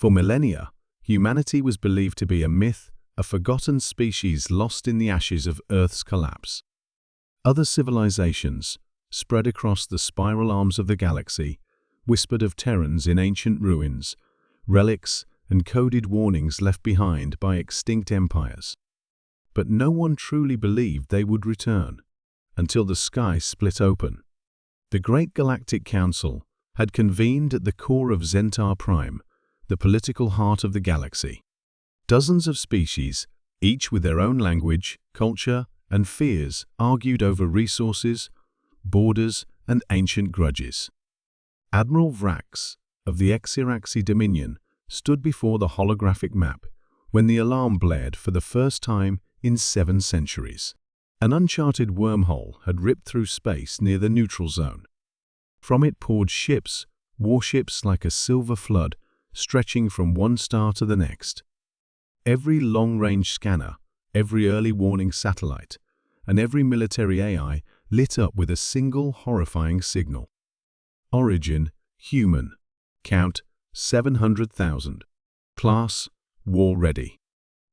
For millennia, humanity was believed to be a myth, a forgotten species lost in the ashes of Earth's collapse. Other civilizations, spread across the spiral arms of the galaxy, whispered of Terrans in ancient ruins, relics, and coded warnings left behind by extinct empires. But no one truly believed they would return, until the sky split open. The Great Galactic Council had convened at the core of Zhentar Prime, the political heart of the galaxy. Dozens of species, each with their own language, culture, and fears, argued over resources, borders, and ancient grudges. Admiral Vrax of the Exiraxi Dominion stood before the holographic map when the alarm blared for the first time in 7 centuries. An uncharted wormhole had ripped through space near the neutral zone. From it poured ships, warships like a silver flood, stretching from one star to the next. Every long-range scanner, every early warning satellite, and every military AI lit up with a single horrifying signal. Origin, human. Count, 700,000. Class, war ready.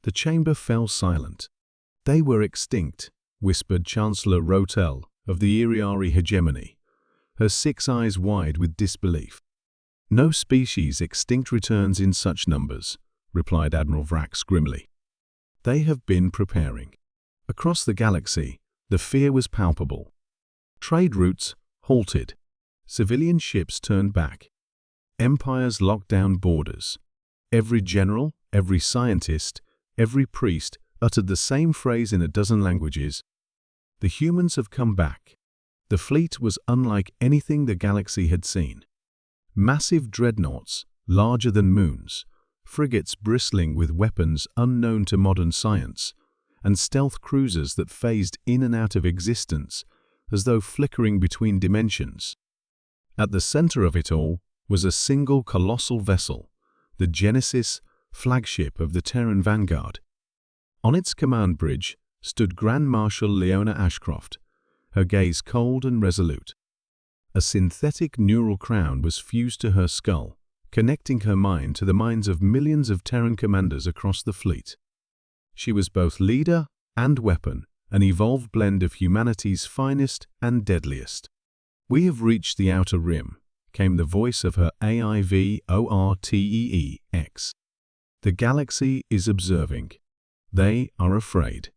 The chamber fell silent. They were extinct, whispered Chancellor Rotel of the Iriari hegemony, her 6 eyes wide with disbelief. No species extinct returns in such numbers, replied Admiral Vrax grimly. They have been preparing. Across the galaxy, the fear was palpable. Trade routes halted. Civilian ships turned back. Empires locked down borders. Every general, every scientist, every priest uttered the same phrase in a dozen languages. The humans have come back. The fleet was unlike anything the galaxy had seen. Massive dreadnoughts, larger than moons, frigates bristling with weapons unknown to modern science, and stealth cruisers that phased in and out of existence as though flickering between dimensions. At the center of it all was a single colossal vessel, the Genesis, flagship of the Terran vanguard. On its command bridge stood Grand Marshal Leona Ashcroft, her gaze cold and resolute. A synthetic neural crown was fused to her skull, connecting her mind to the minds of millions of Terran commanders across the fleet. She was both leader and weapon, an evolved blend of humanity's finest and deadliest. "We have reached the outer rim," came the voice of her AIVORTEEX. "The galaxy is observing. They are afraid."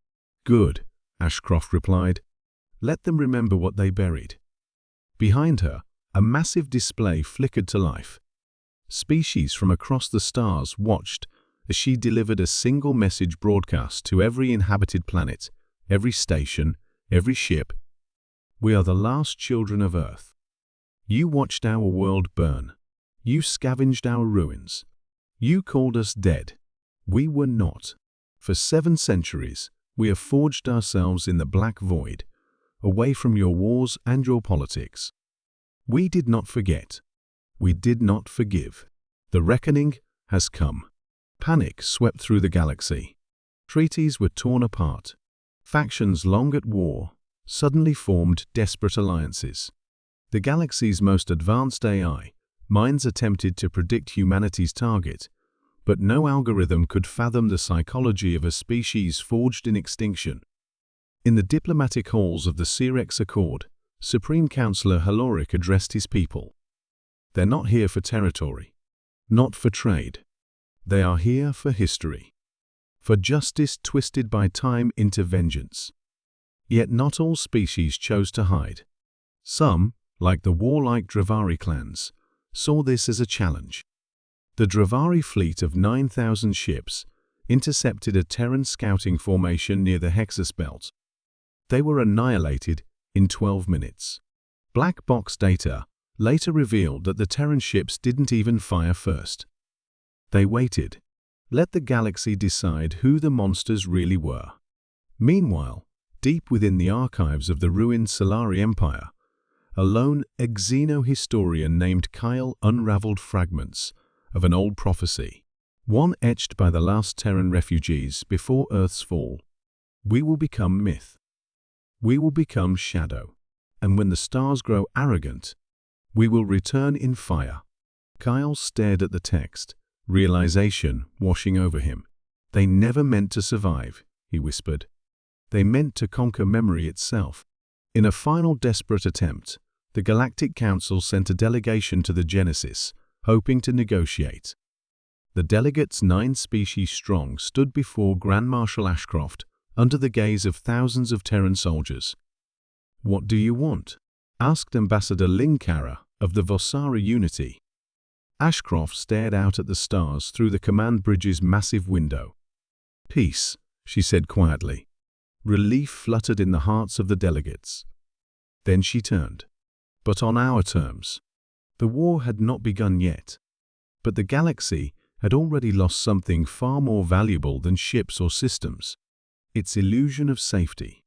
"Good," Ashcroft replied. "Let them remember what they buried." Behind her, a massive display flickered to life. Species from across the stars watched as she delivered a single message broadcast to every inhabited planet, every station, every ship. "We are the last children of Earth. You watched our world burn. You scavenged our ruins. You called us dead. We were not. For 7 centuries, we have forged ourselves in the black void, away from your wars and your politics. We did not forget. We did not forgive. The reckoning has come." Panic swept through the galaxy. Treaties were torn apart. Factions long at war suddenly formed desperate alliances. The galaxy's most advanced AI, minds attempted to predict humanity's target, but no algorithm could fathom the psychology of a species forged in extinction. In the diplomatic halls of the Sirex Accord, Supreme Counselor Haloric addressed his people. "They're not here for territory, not for trade. They are here for history, for justice twisted by time into vengeance." Yet not all species chose to hide. Some, like the warlike Dravari clans, saw this as a challenge. The Dravari fleet of 9,000 ships intercepted a Terran scouting formation near the Hexus Belt. They were annihilated in 12 minutes. Black box data later revealed that the Terran ships didn't even fire first. They waited. Let the galaxy decide who the monsters really were. Meanwhile, deep within the archives of the ruined Solari Empire, a lone exeno-historian named Kyle unraveled fragments of an old prophecy, one etched by the last Terran refugees before Earth's fall. "We will become myth. We will become shadow. And when the stars grow arrogant, we will return in fire." Kyle stared at the text, realization washing over him. They never meant to survive, he whispered. They meant to conquer memory itself. In a final desperate attempt, the Galactic Council sent a delegation to the Genesis, hoping to negotiate. The delegates, 9 species strong, stood before Grand Marshal Ashcroft under the gaze of thousands of Terran soldiers. "What do you want?" asked Ambassador Linkara of the Vosara Unity. Ashcroft stared out at the stars through the command bridge's massive window. "Peace," she said quietly. Relief fluttered in the hearts of the delegates. Then she turned. "But on our terms." The war had not begun yet, but the galaxy had already lost something far more valuable than ships or systems: its illusion of safety.